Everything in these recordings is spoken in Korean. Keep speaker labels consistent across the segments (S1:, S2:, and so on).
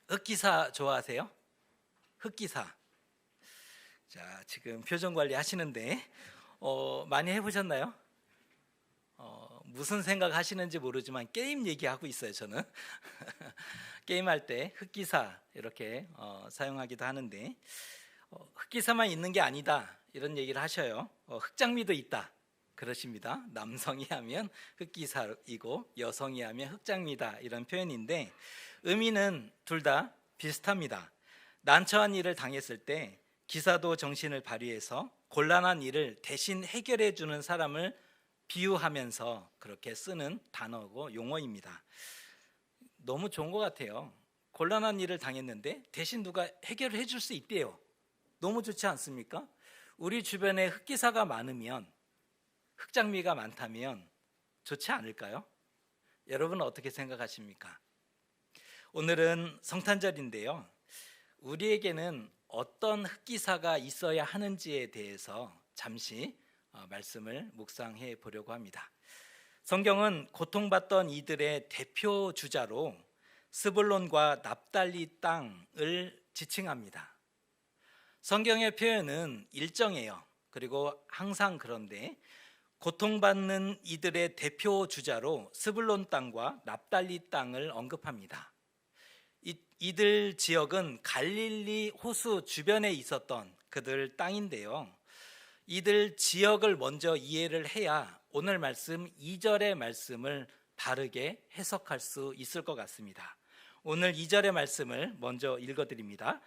S1: 흑기사 좋아하세요? 흑기사. 자, 지금 표정 관리 하시는데 많이 해보셨나요? 무슨 생각 하시는지 모르지만 게임 얘기하고 있어요, 저는. 게임할 때 흑기사 이렇게 사용하기도 하는데 흑기사만 있는 게 아니다 이런 얘기를 하셔요. 흑장미도 있다 그러십니다. 남성이 하면 흑기사이고 여성이 하면 흑장미다 이런 표현인데 의미는 둘 다 비슷합니다. 난처한 일을 당했을 때 기사도 정신을 발휘해서 곤란한 일을 대신 해결해 주는 사람을 비유하면서 그렇게 쓰는 단어고 용어입니다. 너무 좋은 것 같아요. 곤란한 일을 당했는데 대신 누가 해결해 줄 수 있대요. 너무 좋지 않습니까? 우리 주변에 흑기사가 많으면, 흑장미가 많다면 좋지 않을까요? 여러분은 어떻게 생각하십니까? 오늘은 성탄절인데요. 우리에게는 어떤 흑기사가 있어야 하는지에 대해서 잠시 말씀을 묵상해 보려고 합니다. 성경은 고통받던 이들의 대표 주자로 스불론과 납달리 땅을 지칭합니다. 성경의 표현은 일정해요. 그리고 항상 그런데 고통받는 이들의 대표 주자로 스불론 땅과 납달리 땅을 언급합니다. 이들 지역은 갈릴리 호수 주변에 있었던 그들 땅인데요. 이들 지역을 먼저 이해를 해야 오늘 말씀 2절의 말씀을 바르게 해석할 수 있을 것 같습니다. 오늘 2절의 말씀을 먼저 읽어드립니다.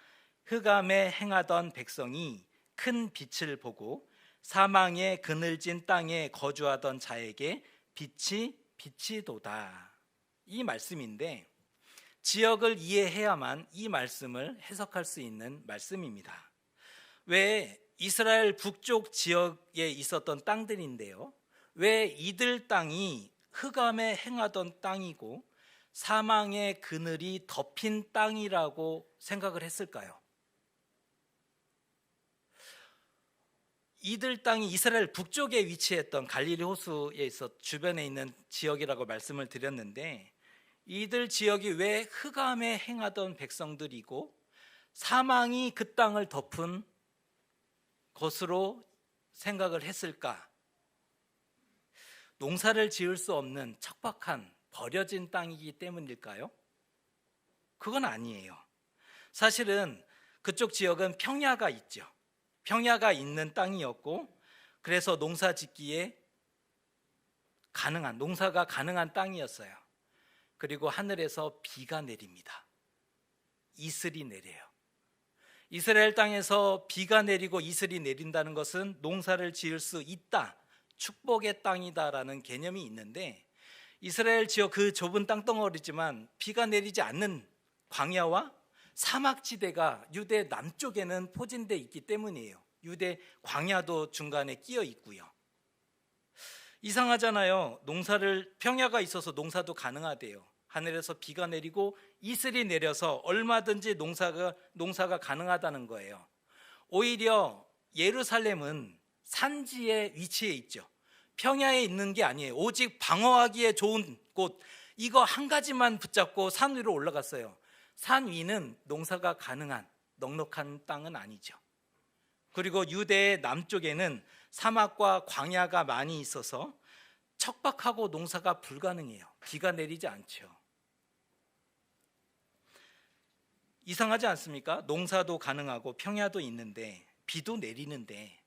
S1: 흑암에 행하던 백성이 큰 빛을 보고 사망의 그늘진 땅에 거주하던 자에게 빛이 비치도다. 이 말씀인데 지역을 이해해야만 이 말씀을 해석할 수 있는 말씀입니다. 왜 이스라엘 북쪽 지역에 있었던 땅들인데요, 왜 이들 땅이 흑암에 행하던 땅이고 사망의 그늘이 덮인 땅이라고 생각을 했을까요? 이들 땅이 이스라엘 북쪽에 위치했던 갈릴리 호수에 있어 주변에 있는 지역이라고 말씀을 드렸는데, 이들 지역이 왜 흑암에 행하던 백성들이고 사망이 그 땅을 덮은 것으로 생각을 했을까? 농사를 지을 수 없는 척박한 버려진 땅이기 때문일까요? 그건 아니에요. 사실은 그쪽 지역은 평야가 있죠. 평야가 있는 땅이었고, 그래서 농사 짓기에 농사가 가능한 땅이었어요. 그리고 하늘에서 비가 내립니다. 이슬이 내려요. 이스라엘 땅에서 비가 내리고 이슬이 내린다는 것은 농사를 지을 수 있다, 축복의 땅이다라는 개념이 있는데, 이스라엘 지역 그 좁은 땅덩어리지만 비가 내리지 않는 광야와 사막지대가 유대 남쪽에는 포진되어 있기 때문이에요. 유대 광야도 중간에 끼어 있고요. 이상하잖아요. 평야가 있어서 농사도 가능하대요. 하늘에서 비가 내리고 이슬이 내려서 얼마든지 농사가 가능하다는 거예요. 오히려 예루살렘은 산지에 위치해 있죠. 평야에 있는 게 아니에요. 오직 방어하기에 좋은 곳, 이거 한 가지만 붙잡고 산 위로 올라갔어요. 산 위는 농사가 가능한 넉넉한 땅은 아니죠. 그리고 유대의 남쪽에는 사막과 광야가 많이 있어서 척박하고 농사가 불가능해요. 비가 내리지 않죠. 이상하지 않습니까? 농사도 가능하고 평야도 있는데 비도 내리는데,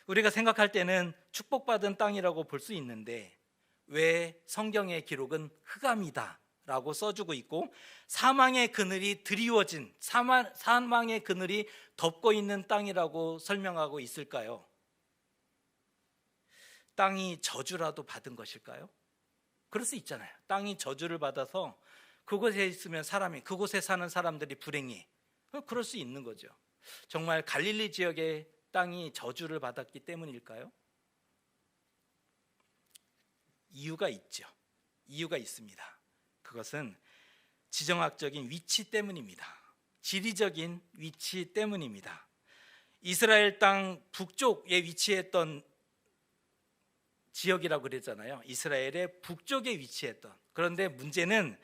S1: 우리가 생각할 때는 축복받은 땅이라고 볼 수 있는데 왜 성경의 기록은 흑암이다 라고 써주고 있고 사망의 그늘이 드리워진, 사망의 그늘이 덮고 있는 땅이라고 설명하고 있을까요? 땅이 저주라도 받은 것일까요? 그럴 수 있잖아요. 땅이 저주를 받아서 그곳에 있으면 그곳에 사는 사람들이 불행해. 그럴 수 있는 거죠. 정말 갈릴리 지역의 땅이 저주를 받았기 때문일까요? 이유가 있죠. 이유가 있습니다. 그것은 지정학적인 위치 때문입니다. 지리적인 위치 때문입니다. 이스라엘 땅 북쪽에 위치했던 지역이라고 그랬잖아요. 이스라엘의 북쪽에 위치했던. 그런데 문제는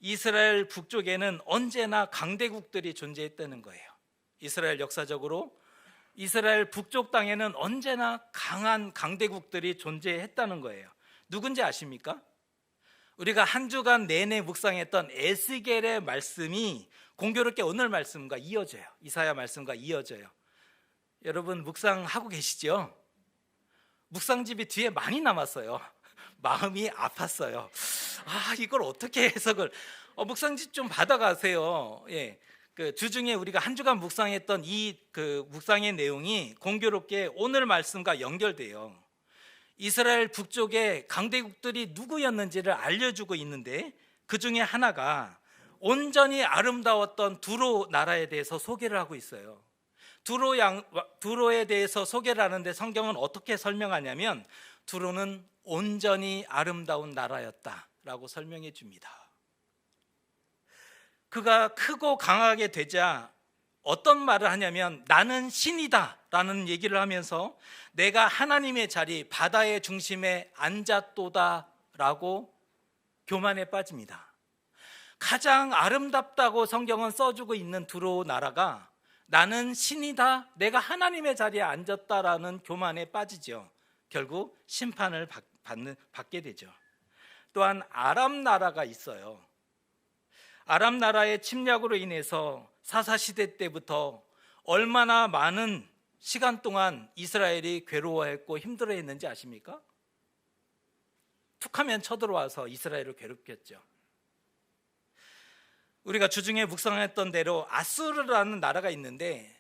S1: 이스라엘 북쪽에는 언제나 강대국들이 존재했다는 거예요. 이스라엘 역사적으로 이스라엘 북쪽 땅에는 언제나 강한 강대국들이 존재했다는 거예요. 누군지 아십니까? 우리가 한 주간 내내 묵상했던 에스겔의 말씀이 공교롭게 오늘 말씀과 이어져요. 이사야 말씀과 이어져요. 여러분 묵상하고 계시죠? 묵상집이 뒤에 많이 남았어요. 마음이 아팠어요. 이걸 어떻게 해석을 묵상집 좀 받아가세요. 예. 그 주중에 우리가 한 주간 묵상했던 이 묵상의 내용이 공교롭게 오늘 말씀과 연결돼요. 이스라엘 북쪽의 강대국들이 누구였는지를 알려주고 있는데 그 중에 하나가 온전히 아름다웠던 두로 나라에 대해서 소개를 하고 있어요. 두로에 대해서 소개를 하는데 성경은 어떻게 설명하냐면 두로는 온전히 아름다운 나라였다라고 설명해 줍니다. 그가 크고 강하게 되자 어떤 말을 하냐면 나는 신이다 라는 얘기를 하면서 내가 하나님의 자리 바다의 중심에 앉았도다 라고 교만에 빠집니다. 가장 아름답다고 성경은 써주고 있는 두로 나라가 나는 신이다, 내가 하나님의 자리에 앉았다라는 교만에 빠지죠. 결국 심판을 받게 되죠. 또한 아람 나라가 있어요. 아람 나라의 침략으로 인해서 사사시대 때부터 얼마나 많은 시간 동안 이스라엘이 괴로워했고 힘들어했는지 아십니까? 툭하면 쳐들어와서 이스라엘을 괴롭혔죠. 우리가 주중에 묵상했던 대로 아수르라는 나라가 있는데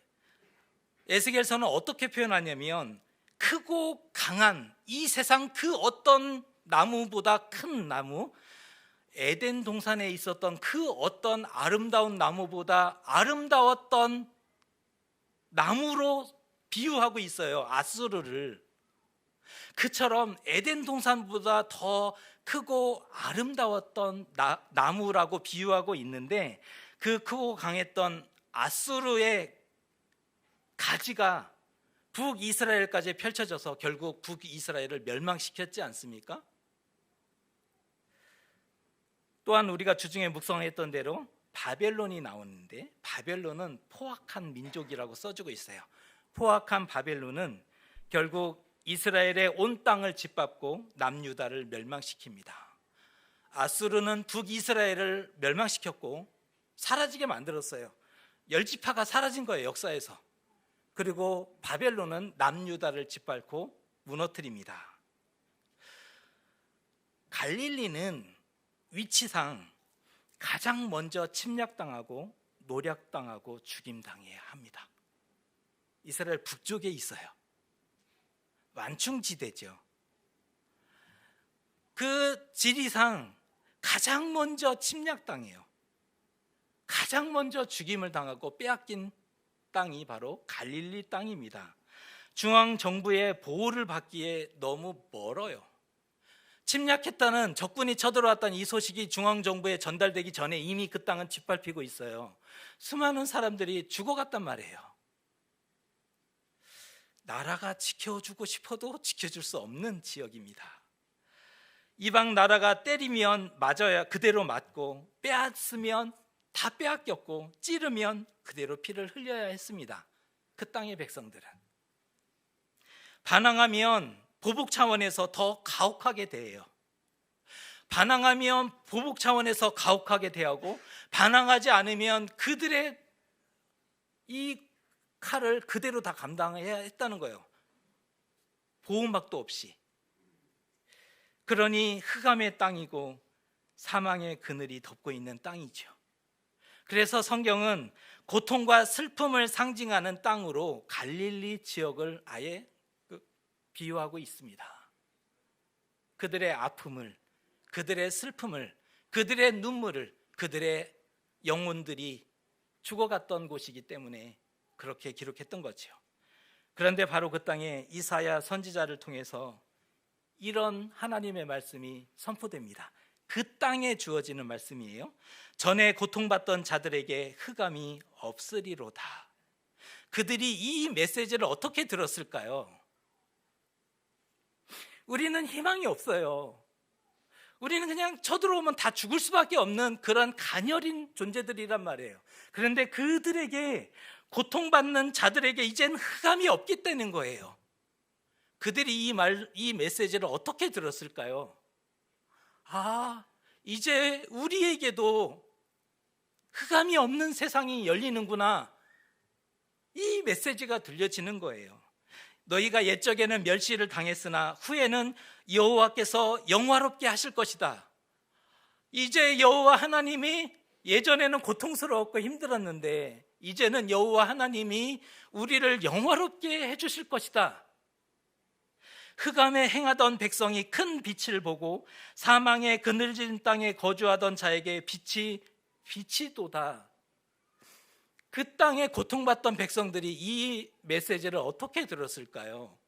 S1: 에스겔서는 어떻게 표현하냐면 크고 강한 이 세상 그 어떤 나무보다 큰 나무, 에덴 동산에 있었던 그 어떤 아름다운 나무보다 아름다웠던 나무로 비유하고 있어요. 아수르를. 그처럼 에덴 동산보다 더 크고 아름다웠던 나무라고 비유하고 있는데 그 크고 강했던 아수르의 가지가 북이스라엘까지 펼쳐져서 결국 북이스라엘을 멸망시켰지 않습니까? 또한 우리가 주중에 묵상했던 대로 바벨론이 나오는데 바벨론은 포악한 민족이라고 써주고 있어요. 포악한 바벨론은 결국 이스라엘의 온 땅을 짓밟고 남유다를 멸망시킵니다. 아수르는 북이스라엘을 멸망시켰고 사라지게 만들었어요. 열지파가 사라진 거예요, 역사에서. 그리고 바벨론은 남유다를 짓밟고 무너뜨립니다. 갈릴리는 위치상 가장 먼저 침략당하고 노략당하고 죽임당해야 합니다. 이스라엘 북쪽에 있어요. 완충지대죠. 그 지리상 가장 먼저 침략당해요. 가장 먼저 죽임을 당하고 빼앗긴 땅이 바로 갈릴리 땅입니다. 중앙정부의 보호를 받기에 너무 멀어요. 침략했다는, 적군이 쳐들어왔다는 이 소식이 중앙정부에 전달되기 전에 이미 그 땅은 짓밟히고 있어요. 수많은 사람들이 죽어갔단 말이에요. 나라가 지켜주고 싶어도 지켜줄 수 없는 지역입니다. 이방 나라가 때리면 맞아야 그대로 맞고, 빼앗으면 다 빼앗겼고, 찌르면 그대로 피를 흘려야 했습니다. 그 땅의 백성들은. 반항하면 보복 차원에서 더 가혹하게 대해요. 반항하면 보복 차원에서 가혹하게 대하고, 반항하지 않으면 그들의 이 칼을 그대로 다 감당해야 했다는 거예요. 보호막도 없이. 그러니 흑암의 땅이고 사망의 그늘이 덮고 있는 땅이죠. 그래서 성경은 고통과 슬픔을 상징하는 땅으로 갈릴리 지역을 아예 비유하고 있습니다. 그들의 아픔을, 그들의 슬픔을, 그들의 눈물을, 그들의 영혼들이 죽어갔던 곳이기 때문에 그렇게 기록했던 거죠. 그런데 바로 그 땅에 이사야 선지자를 통해서 이런 하나님의 말씀이 선포됩니다. 그 땅에 주어지는 말씀이에요. 전에 고통받던 자들에게 흑암이 없으리로다. 그들이 이 메시지를 어떻게 들었을까요? 우리는 희망이 없어요. 우리는 그냥 쳐들어오면 다 죽을 수밖에 없는 그런 가녀린 존재들이란 말이에요. 그런데 그들에게, 고통받는 자들에게 이제는 흑암이 없기 때문인 거예요. 그들이 이 메시지를 어떻게 들었을까요? 아, 이제 우리에게도 흑암이 없는 세상이 열리는구나, 이 메시지가 들려지는 거예요. 너희가 옛적에는 멸시를 당했으나 후에는 여호와께서 영화롭게 하실 것이다. 이제 여호와 하나님이, 예전에는 고통스러웠고 힘들었는데 이제는 여호와 하나님이 우리를 영화롭게 해주실 것이다. 흑암에 행하던 백성이 큰 빛을 보고 사망의 그늘진 땅에 거주하던 자에게 빛이 도다. 그 땅에 고통받던 백성들이 이 메시지를 어떻게 들었을까요?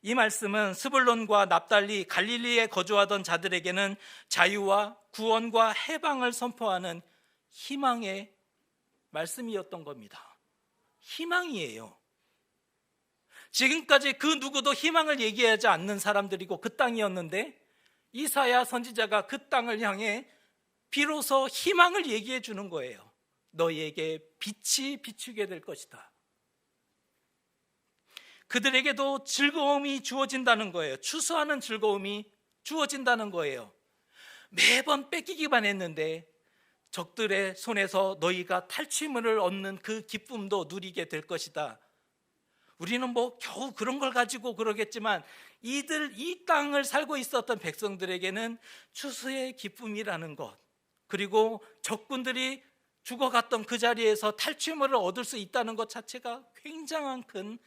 S1: 이 말씀은 스불론과 납달리, 갈릴리에 거주하던 자들에게는 자유와 구원과 해방을 선포하는 희망의 말씀이었던 겁니다. 희망이에요. 지금까지 그 누구도 희망을 얘기하지 않는 사람들이고 그 땅이었는데 이사야 선지자가 그 땅을 향해 비로소 희망을 얘기해 주는 거예요. 너희에게 빛이 비추게 될 것이다. 그들에게도 즐거움이 주어진다는 거예요. 추수하는 즐거움이 주어진다는 거예요. 매번 뺏기기만 했는데 적들의 손에서 너희가 탈취물을 얻는 그 기쁨도 누리게 될 것이다. 우리는 겨우 그런 걸 가지고 그러겠지만 이 땅을 살고 있었던 백성들에게는 추수의 기쁨이라는 것, 그리고 적군들이 죽어갔던 그 자리에서 탈취물을 얻을 수 있다는 것 자체가 굉장한 큰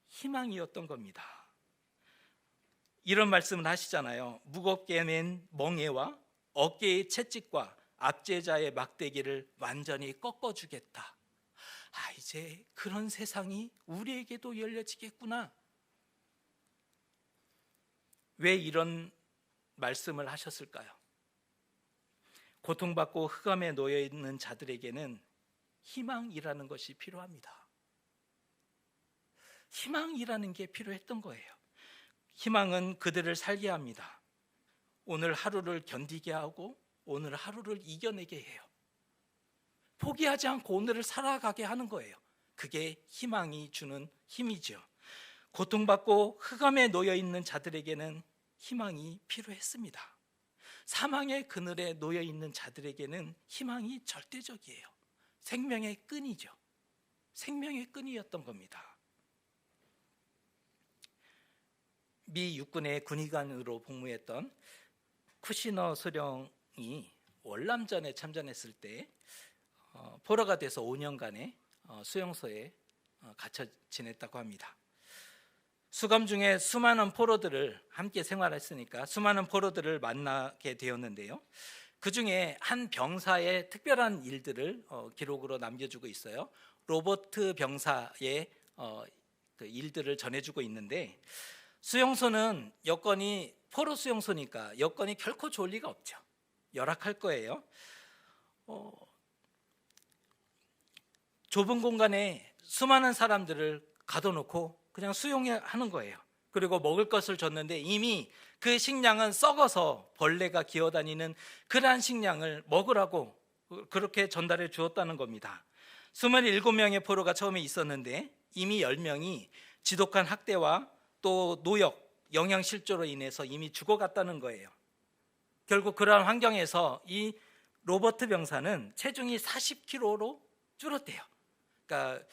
S1: 희망이었던 겁니다. 이런 말씀을 하시잖아요. 무겁게 맨 멍에와 어깨의 채찍과 압제자의 막대기를 완전히 꺾어주겠다. 이제 그런 세상이 우리에게도 열려지겠구나. 왜 이런 말씀을 하셨을까요? 고통받고 흑암에 놓여 있는 자들에게는 희망이라는 것이 필요합니다. 희망이라는 게 필요했던 거예요. 희망은 그들을 살게 합니다. 오늘 하루를 견디게 하고 오늘 하루를 이겨내게 해요. 포기하지 않고 오늘을 살아가게 하는 거예요. 그게 희망이 주는 힘이죠. 고통받고 흑암에 놓여 있는 자들에게는 희망이 필요했습니다. 사망의 그늘에 놓여 있는 자들에게는 희망이 절대적이에요. 생명의 끈이죠. 생명의 끈이었던 겁니다. 미 육군의 군의관으로 복무했던 쿠시너 소령이 월남전에 참전했을 때 포로가 돼서 5년간의 수용소에 갇혀 지냈다고 합니다. 수감 중에 수많은 포로들을 함께 생활했으니까 수많은 포로들을 만나게 되었는데요. 그 중에 한 병사의 특별한 일들을 기록으로 남겨주고 있어요. 로버트 병사의 그 일들을 전해주고 있는데, 수용소는 여건이, 포로 수용소니까 여건이 결코 좋을 리가 없죠. 열악할 거예요. 좁은 공간에 수많은 사람들을 가둬놓고 그냥 수용하는 거예요. 그리고 먹을 것을 줬는데 이미 그 식량은 썩어서 벌레가 기어다니는 그러한 식량을 먹으라고 그렇게 전달해 주었다는 겁니다. 27명의 포로가 처음에 있었는데 이미 10명이 지독한 학대와 또 노역, 영양실조로 인해서 이미 죽어갔다는 거예요. 결국 그러한 환경에서 이 로버트 병사는 체중이 40kg로 줄었대요. 그러니까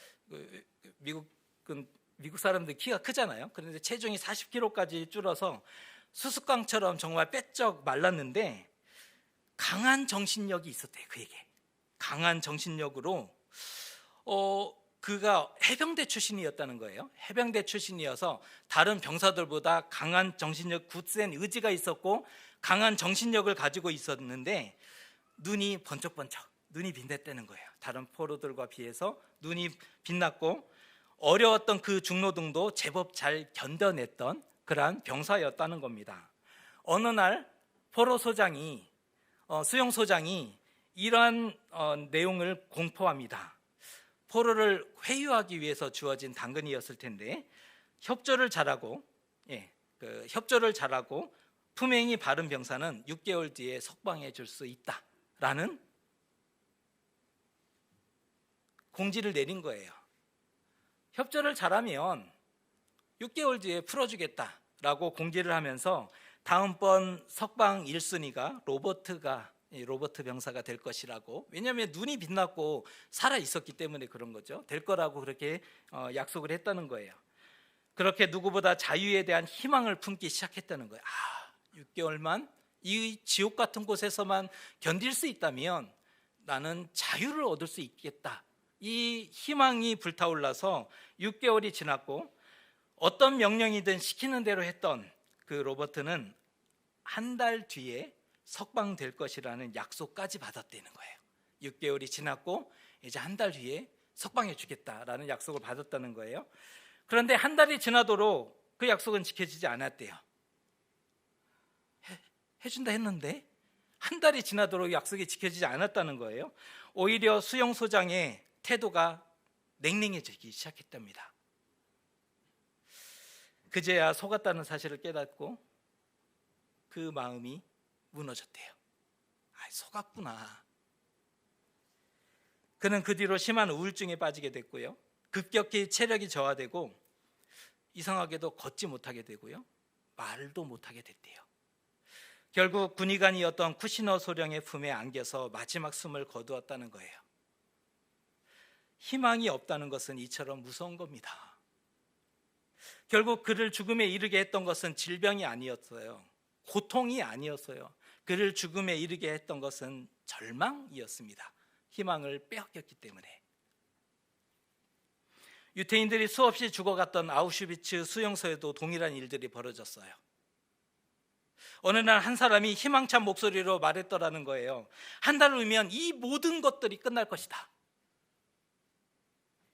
S1: 미국 사람들 키가 크잖아요. 그런데 체중이 40kg까지 줄어서 수수깡처럼 정말 빼쩍 말랐는데 강한 정신력이 있었대요. 그에게 강한 정신력으로 그가 해병대 출신이었다는 거예요. 해병대 출신이어서 다른 병사들보다 강한 정신력, 굳센 의지가 있었고 강한 정신력을 가지고 있었는데 눈이 번쩍번쩍, 눈이 빛났다는 거예요. 다른 포로들과 비해서 눈이 빛났고 어려웠던 그 중노동도 제법 잘 견뎌냈던 그러한 병사였다는 겁니다. 어느 날 포로 소장이, 수용소장이 이러한 내용을 공포합니다. 포로를 회유하기 위해서 주어진 당근이었을 텐데 협조를 잘하고 품행이 바른 병사는 6개월 뒤에 석방해 줄 수 있다라는 공지를 내린 거예요. 협조를 잘하면 6개월 뒤에 풀어주겠다라고 공지를 하면서 다음번 석방 1순위가 로버트 병사가 될 것이라고, 왜냐하면 눈이 빛났고 살아 있었기 때문에 그런 거죠. 될 거라고 그렇게 약속을 했다는 거예요. 그렇게 누구보다 자유에 대한 희망을 품기 시작했다는 거예요. 6개월만 이 지옥 같은 곳에서만 견딜 수 있다면 나는 자유를 얻을 수 있겠다. 이 희망이 불타올라서 6개월이 지났고 어떤 명령이든 시키는 대로 했던 그 로버트는 한 달 뒤에 석방될 것이라는 약속까지 받았다는 거예요. 6개월이 지났고 이제 한 달 뒤에 석방해 주겠다라는 약속을 받았다는 거예요. 그런데 한 달이 지나도록 그 약속은 지켜지지 않았대요. 해준다 했는데 한 달이 지나도록 약속이 지켜지지 않았다는 거예요. 오히려 수용소장의 태도가 냉랭해지기 시작했답니다. 그제야 속았다는 사실을 깨닫고 그 마음이 무너졌대요. 속았구나. 그는 그 뒤로 심한 우울증에 빠지게 됐고요. 급격히 체력이 저하되고 이상하게도 걷지 못하게 되고요. 말도 못하게 됐대요. 결국 군의관이었던 쿠시너 소령의 품에 안겨서 마지막 숨을 거두었다는 거예요. 희망이 없다는 것은 이처럼 무서운 겁니다. 결국 그를 죽음에 이르게 했던 것은 질병이 아니었어요. 고통이 아니었어요. 그를 죽음에 이르게 했던 것은 절망이었습니다. 희망을 빼앗겼기 때문에. 유태인들이 수없이 죽어갔던 아우슈비츠 수용소에도 동일한 일들이 벌어졌어요. 어느 날 한 사람이 희망찬 목소리로 말했더라는 거예요. 한 달 후면 이 모든 것들이 끝날 것이다.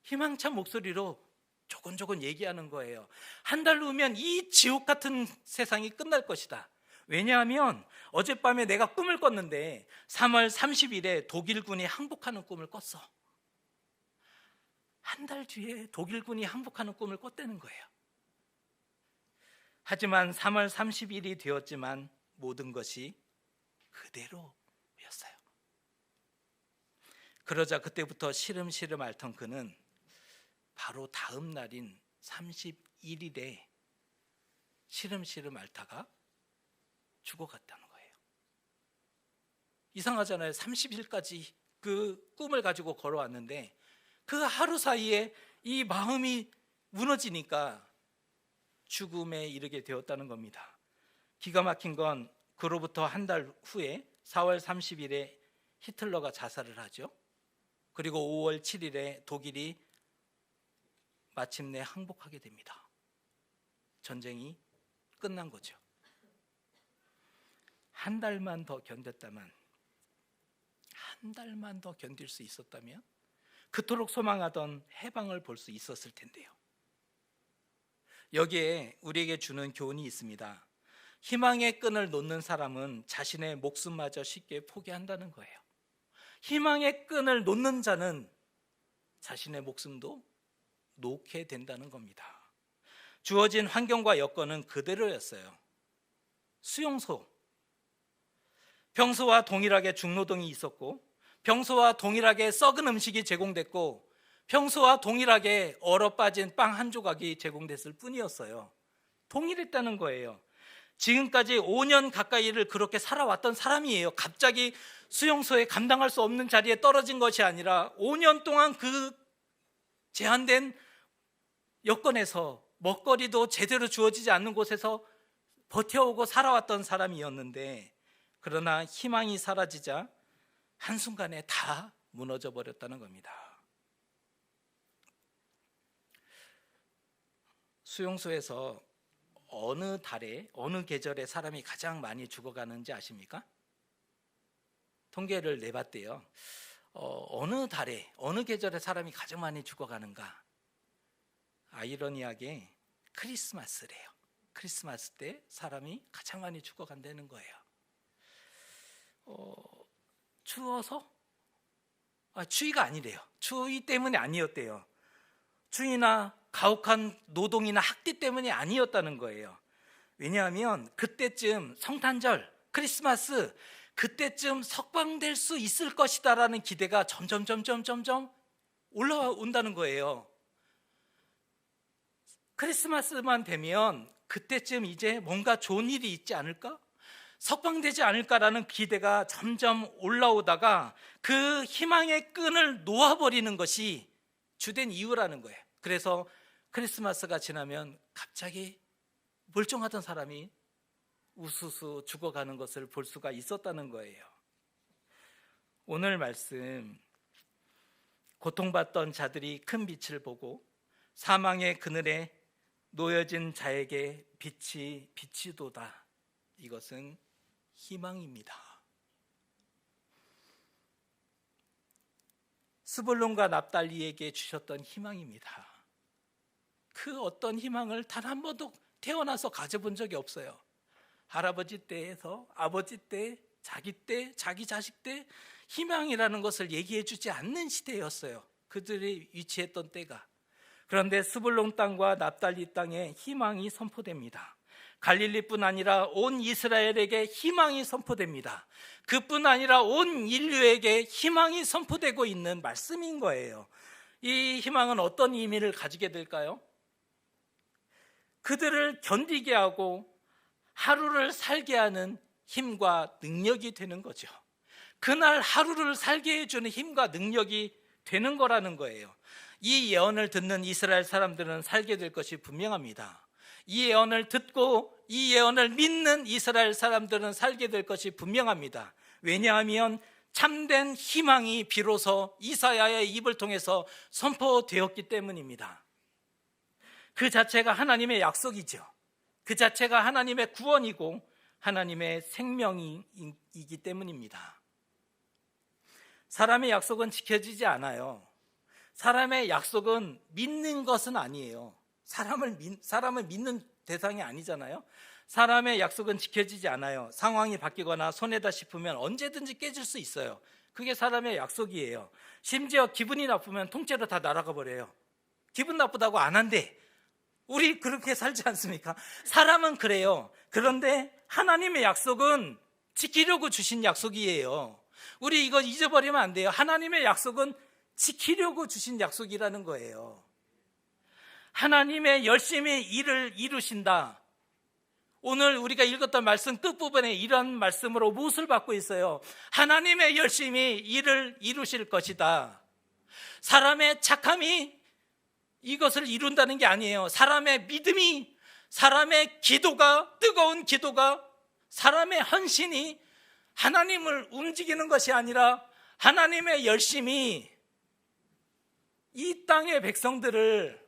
S1: 희망찬 목소리로 조곤조곤 얘기하는 거예요. 한 달 후면 이 지옥 같은 세상이 끝날 것이다. 왜냐하면 어젯밤에 내가 꿈을 꿨는데 3월 30일에 독일군이 항복하는 꿈을 꿨어. 한 달 뒤에 독일군이 항복하는 꿈을 꿨다는 거예요. 하지만 3월 30일이 되었지만 모든 것이 그대로였어요. 그러자 그때부터 시름시름 앓던 그는 바로 다음 날인 31일에 시름시름 앓다가 죽어갔다는 거예요. 이상하잖아요. 30일까지 그 꿈을 가지고 걸어왔는데 그 하루 사이에 이 마음이 무너지니까 죽음에 이르게 되었다는 겁니다. 기가 막힌 건 그로부터 한 달 후에 4월 30일에 히틀러가 자살을 하죠. 그리고 5월 7일에 독일이 마침내 항복하게 됩니다. 전쟁이 끝난 거죠. 한 달만 더 견뎠다면, 한 달만 더 견딜 수 있었다면 그토록 소망하던 해방을 볼 수 있었을 텐데요. 여기에 우리에게 주는 교훈이 있습니다. 희망의 끈을 놓는 사람은 자신의 목숨마저 쉽게 포기한다는 거예요. 희망의 끈을 놓는 자는 자신의 목숨도 놓게 된다는 겁니다. 주어진 환경과 여건은 그대로였어요. 수용소, 평소와 동일하게 중노동이 있었고, 평소와 동일하게 썩은 음식이 제공됐고, 평소와 동일하게 얼어빠진 빵 한 조각이 제공됐을 뿐이었어요. 동일했다는 거예요. 지금까지 5년 가까이를 그렇게 살아왔던 사람이에요. 갑자기 수용소에 감당할 수 없는 자리에 떨어진 것이 아니라 5년 동안 그 제한된 여건에서 먹거리도 제대로 주어지지 않는 곳에서 버텨오고 살아왔던 사람이었는데, 그러나 희망이 사라지자 한순간에 다 무너져 버렸다는 겁니다. 수용소에서 어느 달에, 어느 계절에 사람이 가장 많이 죽어가는지 아십니까? 통계를 내봤대요. 어느 달에, 어느 계절에 사람이 가장 많이 죽어가는가? 아이러니하게 크리스마스래요. 크리스마스 때 사람이 가장 많이 죽어간다는 거예요. 추워서? 추위가 아니래요. 추위 때문이 아니었대요. 추위나 가혹한 노동이나 학대 때문이 아니었다는 거예요. 왜냐하면 그때쯤 성탄절, 크리스마스, 그때쯤 석방될 수 있을 것이다라는 기대가 점점 올라온다는 거예요. 크리스마스만 되면 그때쯤 이제 뭔가 좋은 일이 있지 않을까? 석방되지 않을까라는 기대가 점점 올라오다가 그 희망의 끈을 놓아버리는 것이 주된 이유라는 거예요. 그래서 크리스마스가 지나면 갑자기 멀쩡하던 사람이 우수수 죽어가는 것을 볼 수가 있었다는 거예요. 오늘 말씀, 고통받던 자들이 큰 빛을 보고 사망의 그늘에 놓여진 자에게 빛이 비치도다. 이것은 희망입니다. 스불론과 납달리에게 주셨던 희망입니다. 그 어떤 희망을 단 한 번도 태어나서 가져본 적이 없어요. 할아버지 때에서 아버지 때, 자기 때, 자기 자식 때 희망이라는 것을 얘기해 주지 않는 시대였어요. 그들이 위치했던 때가. 그런데 스불론 땅과 납달리 땅에 희망이 선포됩니다. 갈릴리뿐 아니라 온 이스라엘에게 희망이 선포됩니다. 그뿐 아니라 온 인류에게 희망이 선포되고 있는 말씀인 거예요. 이 희망은 어떤 의미를 가지게 될까요? 그들을 견디게 하고 하루를 살게 하는 힘과 능력이 되는 거죠. 그날 하루를 살게 해주는 힘과 능력이 되는 거라는 거예요. 이 예언을 듣는 이스라엘 사람들은 살게 될 것이 분명합니다. 이 예언을 듣고 이 예언을 믿는 이스라엘 사람들은 살게 될 것이 분명합니다. 왜냐하면 참된 희망이 비로소 이사야의 입을 통해서 선포되었기 때문입니다. 그 자체가 하나님의 약속이죠. 그 자체가 하나님의 구원이고 하나님의 생명이기 때문입니다. 사람의 약속은 지켜지지 않아요. 사람의 약속은 믿는 것은 아니에요. 사람을 믿는 대상이 아니잖아요. 사람의 약속은 지켜지지 않아요. 상황이 바뀌거나 손해다 싶으면 언제든지 깨질 수 있어요. 그게 사람의 약속이에요. 심지어 기분이 나쁘면 통째로 다 날아가 버려요. 기분 나쁘다고 안 한대. 우리 그렇게 살지 않습니까? 사람은 그래요. 그런데 하나님의 약속은 지키려고 주신 약속이에요. 우리 이거 잊어버리면 안 돼요. 하나님의 약속은 지키려고 주신 약속이라는 거예요. 하나님의 열심히 일을 이루신다. 오늘 우리가 읽었던 말씀 끝부분에 이런 말씀으로 무엇을 받고 있어요? 하나님의 열심히 일을 이루실 것이다. 사람의 착함이 이것을 이룬다는 게 아니에요. 사람의 믿음이, 사람의 기도가, 뜨거운 기도가, 사람의 헌신이 하나님을 움직이는 것이 아니라 하나님의 열심히 이 땅의 백성들을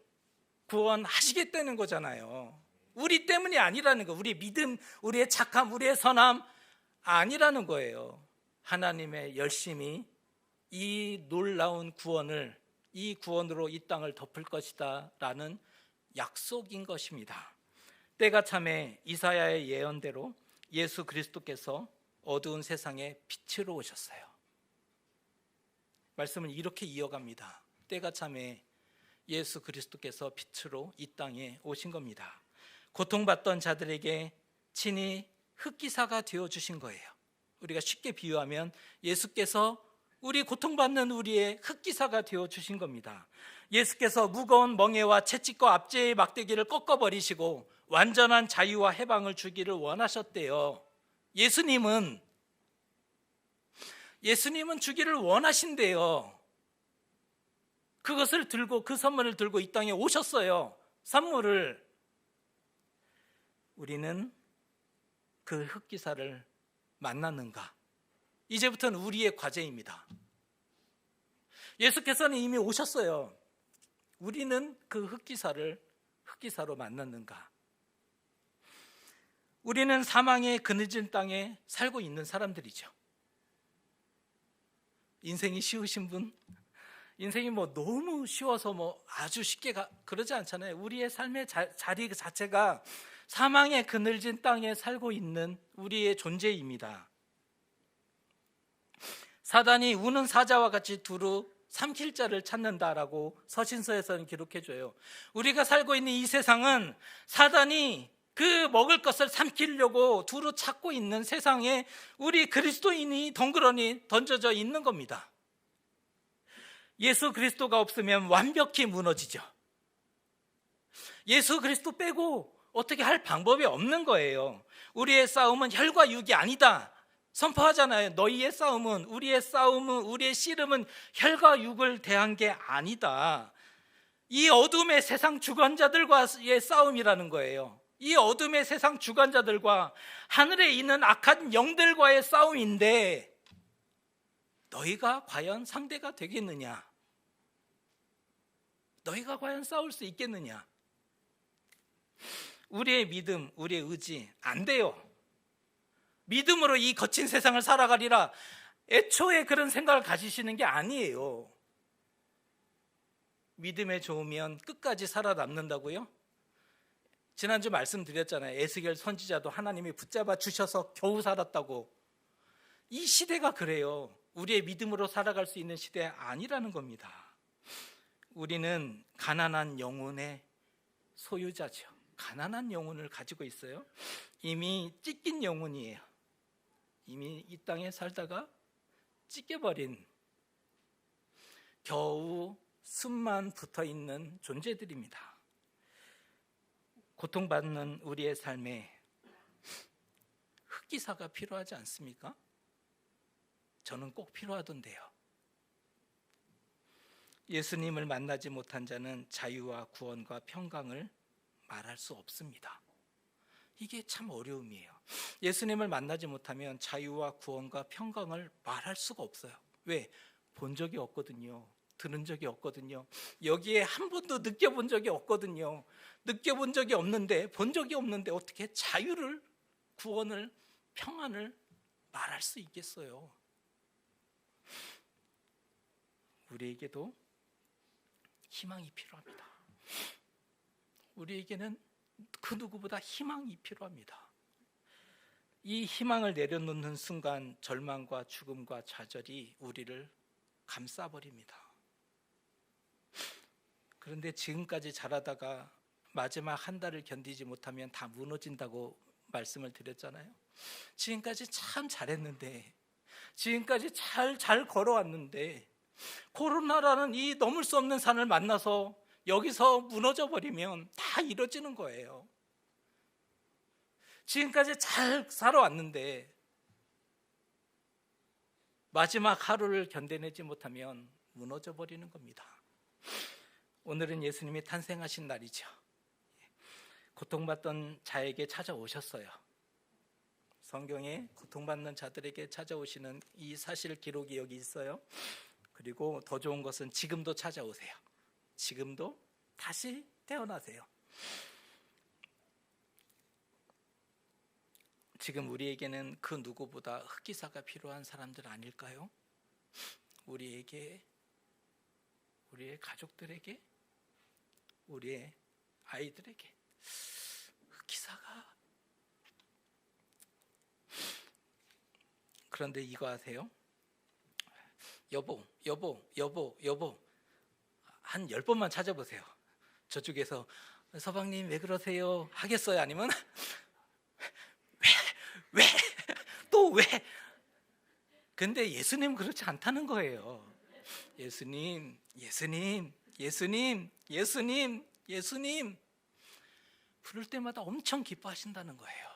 S1: 구원하시겠다는 거잖아요. 우리 때문이 아니라는 거. 우리의 믿음, 우리의 착함, 우리의 선함 아니라는 거예요. 하나님의 열심히 이 놀라운 구원을, 이 구원으로 이 땅을 덮을 것이다 라는 약속인 것입니다. 때가 참에 이사야의 예언대로 예수 그리스도께서 어두운 세상에 빛으로 오셨어요. 말씀을 이렇게 이어갑니다. 때가 참에 예수 그리스도께서 빛으로 이 땅에 오신 겁니다. 고통받던 자들에게 친히 흑기사가 되어주신 거예요. 우리가 쉽게 비유하면 예수께서 우리 고통받는 우리의 흑기사가 되어주신 겁니다. 예수께서 무거운 멍에와 채찍과 압제의 막대기를 꺾어버리시고 완전한 자유와 해방을 주기를 원하셨대요. 예수님은 주기를 원하신대요. 그것을 들고, 그 선물을 들고 이 땅에 오셨어요. 선물을. 우리는 그 흑기사를 만났는가? 이제부터는 우리의 과제입니다. 예수께서는 이미 오셨어요. 우리는 그 흑기사로 만났는가? 우리는 사망의 그늘진 땅에 살고 있는 사람들이죠. 인생이 쉬우신 분? 인생이 너무 쉬워서 아주 쉽게 그러지 않잖아요. 우리의 삶의 자리 자체가 사망의 그늘진 땅에 살고 있는 우리의 존재입니다. 사단이 우는 사자와 같이 두루 삼킬 자를 찾는다라고 서신서에서는 기록해줘요. 우리가 살고 있는 이 세상은 사단이 그 먹을 것을 삼키려고 두루 찾고 있는 세상에 우리 그리스도인이 덩그러니 던져져 있는 겁니다. 예수 그리스도가 없으면 완벽히 무너지죠. 예수 그리스도 빼고 어떻게 할 방법이 없는 거예요. 우리의 싸움은 혈과 육이 아니다 선포하잖아요. 너희의 싸움은, 우리의 싸움은, 우리의 씨름은 혈과 육을 대한 게 아니다. 이 어둠의 세상 주관자들과의 싸움이라는 거예요. 이 어둠의 세상 주관자들과 하늘에 있는 악한 영들과의 싸움인데 너희가 과연 상대가 되겠느냐? 너희가 과연 싸울 수 있겠느냐? 우리의 믿음, 우리의 의지 안 돼요. 믿음으로 이 거친 세상을 살아가리라 애초에 그런 생각을 가지시는 게 아니에요. 믿음에 좋으면 끝까지 살아남는다고요? 지난주 말씀드렸잖아요. 에스겔 선지자도 하나님이 붙잡아 주셔서 겨우 살았다고. 이 시대가 그래요. 우리의 믿음으로 살아갈 수 있는 시대 아니라는 겁니다. 우리는 가난한 영혼의 소유자죠. 가난한 영혼을 가지고 있어요. 이미 찢긴 영혼이에요. 이미 이 땅에 살다가 찢겨버린 겨우 숨만 붙어있는 존재들입니다. 고통받는 우리의 삶에 흑기사가 필요하지 않습니까? 저는 꼭 필요하던데요. 예수님을 만나지 못한 자는 자유와 구원과 평강을 말할 수 없습니다. 이게 참 어려움이에요. 예수님을 만나지 못하면 자유와 구원과 평강을 말할 수가 없어요. 왜? 본 적이 없거든요. 들은 적이 없거든요. 여기에 한 번도 느껴본 적이 없거든요. 느껴본 적이 없는데, 본 적이 없는데 어떻게 자유를, 구원을, 평안을 말할 수 있겠어요? 우리에게도 희망이 필요합니다. 우리에게는 그 누구보다 희망이 필요합니다. 이 희망을 내려놓는 순간 절망과 죽음과 좌절이 우리를 감싸버립니다. 그런데 지금까지 잘하다가 마지막 한 달을 견디지 못하면 다 무너진다고 말씀을 드렸잖아요. 지금까지 참 잘했는데, 지금까지 잘 걸어왔는데 코로나라는 이 넘을 수 없는 산을 만나서 여기서 무너져 버리면 다 이뤄지는 거예요. 지금까지 잘 살아왔는데 마지막 하루를 견뎌내지 못하면 무너져 버리는 겁니다. 오늘은 예수님이 탄생하신 날이죠. 고통받던 자에게 찾아오셨어요. 성경에 고통받는 자들에게 찾아오시는 이 사실 기록이 여기 있어요. 그리고 더 좋은 것은 지금도 찾아오세요. 지금도 다시 태어나세요. 지금 우리에게는 그 누구보다 흑기사가 필요한 사람들 아닐까요? 우리에게, 우리의 가족들에게, 우리의 아이들에게 흑기사가. 그런데 이거 아세요? 여보 한 10번만 찾아보세요. 저쪽에서 서방님 왜 그러세요? 하겠어요? 아니면 왜? 또 왜? 근데 예수님 그렇지 않다는 거예요. 예수님 부를 때마다 엄청 기뻐하신다는 거예요.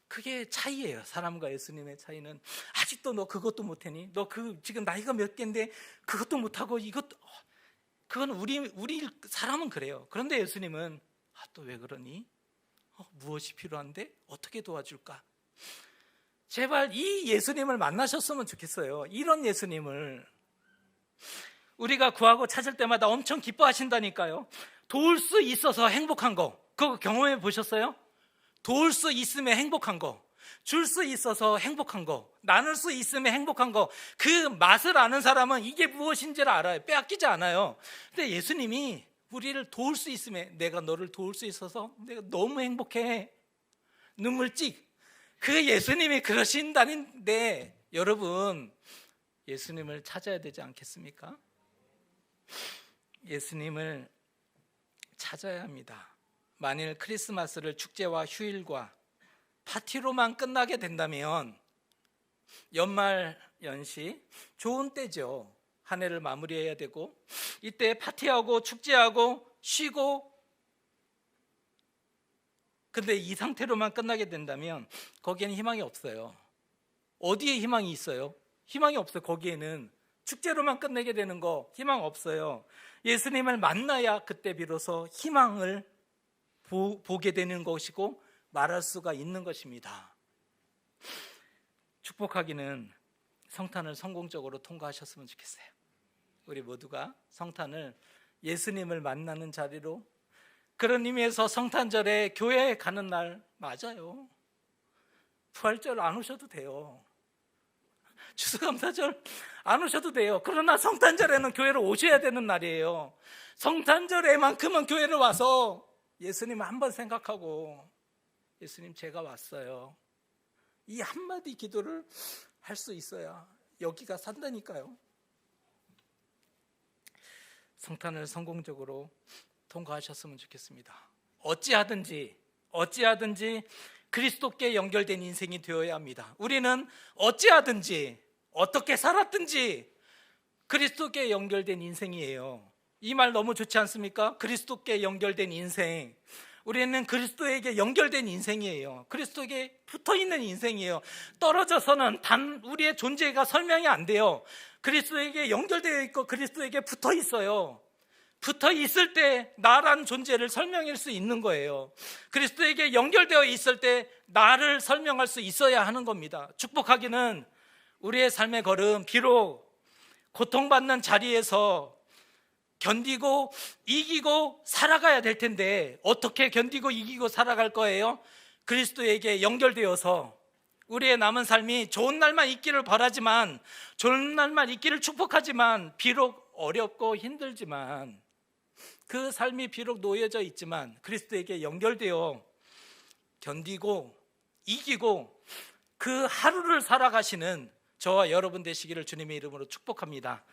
S1: 그게 차이예요. 사람과 예수님의 차이는. 아직도 너 그것도 못하니? 너 지금 나이가 몇 개인데 그것도 못하고 이것도. 그건 우리 사람은 그래요. 그런데 예수님은 또 왜 그러니? 무엇이 필요한데? 어떻게 도와줄까? 제발 이 예수님을 만나셨으면 좋겠어요. 이런 예수님을 우리가 구하고 찾을 때마다 엄청 기뻐하신다니까요. 도울 수 있어서 행복한 거, 그거 경험해 보셨어요? 도울 수 있음에 행복한 거, 줄 수 있어서 행복한 거, 나눌 수 있음에 행복한 거, 그 맛을 아는 사람은 이게 무엇인지를 알아요. 빼앗기지 않아요. 근데 예수님이 우리를 도울 수 있음에, 내가 너를 도울 수 있어서 내가 너무 행복해, 눈물찍. 그 예수님이 그러신다는데 여러분, 예수님을 찾아야 되지 않겠습니까? 예수님을 찾아야 합니다. 만일 크리스마스를 축제와 휴일과 파티로만 끝나게 된다면 연말 연시 좋은 때죠. 한 해를 마무리해야 되고 이때 파티하고 축제하고 쉬고, 근데 이 상태로만 끝나게 된다면 거기에는 희망이 없어요. 어디에 희망이 있어요? 희망이 없어요. 거기에는 축제로만 끝내게 되는 거 희망 없어요. 예수님을 만나야 그때 비로소 희망을 보게 되는 것이고 말할 수가 있는 것입니다. 축복하기는 성탄을 성공적으로 통과하셨으면 좋겠어요. 우리 모두가 성탄을 예수님을 만나는 자리로, 그런 의미에서 성탄절에 교회에 가는 날 맞아요. 부활절 안 오셔도 돼요. 추수감사절 안 오셔도 돼요. 그러나 성탄절에는 교회로 오셔야 되는 날이에요. 성탄절에만큼은 교회를 와서 예수님 한번 생각하고, 예수님 제가 왔어요, 이 한마디 기도를 할 수 있어야 여기가 산다니까요. 성탄을 성공적으로 통과하셨으면 좋겠습니다. 어찌하든지 그리스도께 연결된 인생이 되어야 합니다. 우리는 어찌하든지 어떻게 살았든지 그리스도께 연결된 인생이에요. 이 말 너무 좋지 않습니까? 그리스도께 연결된 인생. 우리는 그리스도에게 연결된 인생이에요. 그리스도에게 붙어있는 인생이에요. 떨어져서는 단 우리의 존재가 설명이 안 돼요. 그리스도에게 연결되어 있고 그리스도에게 붙어 있어요. 붙어 있을 때 나란 존재를 설명할 수 있는 거예요. 그리스도에게 연결되어 있을 때 나를 설명할 수 있어야 하는 겁니다. 축복하기는 우리의 삶의 걸음, 비록 고통받는 자리에서 견디고 이기고 살아가야 될 텐데, 어떻게 견디고 이기고 살아갈 거예요? 그리스도에게 연결되어서 우리의 남은 삶이 좋은 날만 있기를 바라지만, 좋은 날만 있기를 축복하지만, 비록 어렵고 힘들지만, 그 삶이 비록 놓여져 있지만 그리스도에게 연결되어 견디고 이기고 그 하루를 살아가시는 저와 여러분 되시기를 주님의 이름으로 축복합니다.